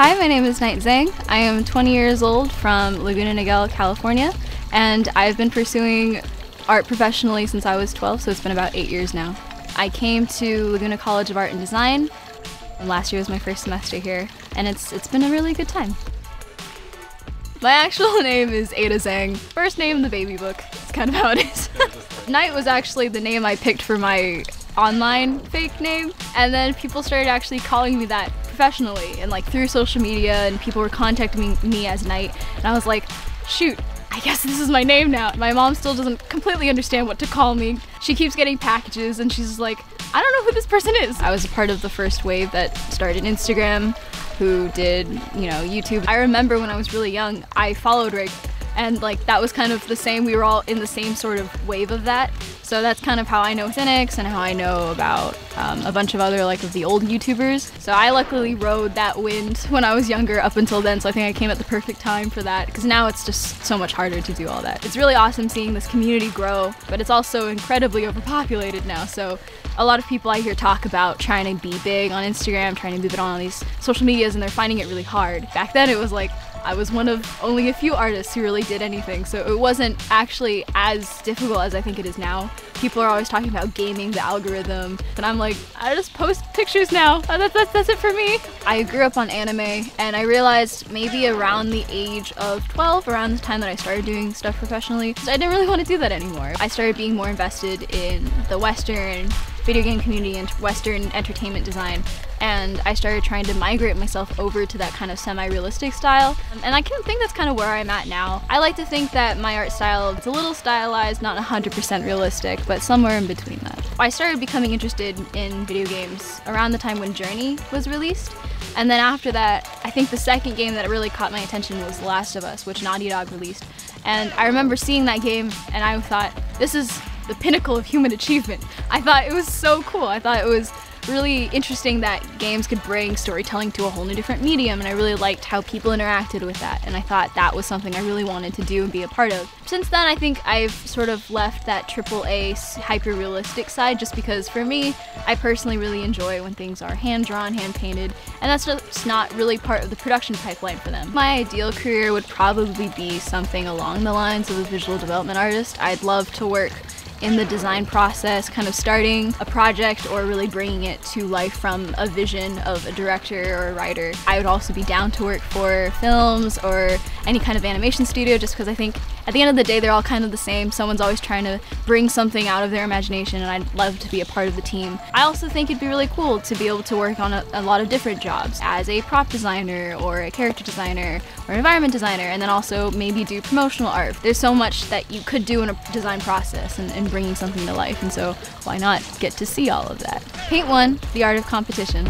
Hi, my name is Zhang. I am 20 years old from Laguna Niguel, California, and I've been pursuing art professionally since I was 12, so it's been about 8 years now. I came to Laguna College of Art and Design, and last year was my first semester here, and it's been a really good time. My actual name is Ada Zhang. First name in the baby book. It's kind of how it is. Knight was actually the name I picked for my online fake name, and then people started actually calling me that professionally and like through social media, and people were contacting me as Knight, and I was like, shoot, I guess this is my name now. My mom still doesn't completely understand what to call me. She keeps getting packages and she's like, I don't know who this person is. I was a part of the first wave that started Instagram, who did, YouTube. I remember when I was really young, I followed Rig, and like that was kind of the same, we were all in the same sort of wave of that. So that's kind of how I know Cynics and how I know about a bunch of other of the old YouTubers. So I luckily rode that wind when I was younger up until then, so I think I came at the perfect time for that, because now it's just so much harder to do all that. It's really awesome seeing this community grow, but it's also incredibly overpopulated now. So a lot of people I hear talk about trying to be big on Instagram, trying to move it on all these social medias, and they're finding it really hard. Back then it was like, I was one of only a few artists who really did anything, so it wasn't actually as difficult as I think it is now. People are always talking about gaming the algorithm, and I'm like, I just post pictures now. That's it for me. I grew up on anime, and I realized maybe around the age of 12, around the time that I started doing stuff professionally, I didn't really want to do that anymore. I started being more invested in the Western video game community and Western entertainment design, and I started trying to migrate myself over to that kind of semi-realistic style, and I think that's kind of where I'm at now. I like to think that my art style is a little stylized, not 100% realistic, but somewhere in between that. I started becoming interested in video games around the time when Journey was released, and then after that, I think the second game that really caught my attention was The Last of Us, which Naughty Dog released, and I remember seeing that game and I thought, this is the pinnacle of human achievement. I thought it was so cool. I thought it was really interesting that games could bring storytelling to a whole new different medium, and I really liked how people interacted with that, and I thought that was something I really wanted to do and be a part of. Since then, I think I've sort of left that AAA hyper-realistic side, just because for me, I personally really enjoy when things are hand-drawn, hand-painted, and that's just not really part of the production pipeline for them. My ideal career would probably be something along the lines of a visual development artist. I'd love to work in the design process, kind of starting a project or really bringing it to life from a vision of a director or a writer. I would also be down to work for films or any kind of animation studio, just because I think at the end of the day they're all kind of the same. Someone's always trying to bring something out of their imagination, and I'd love to be a part of the team. I also think it'd be really cool to be able to work on a lot of different jobs as a prop designer or a character designer or an environment designer, and then also maybe do promotional art. There's so much that you could do in a design process and bringing something to life, and so why not get to see all of that? Paint 1, The Art of Competition.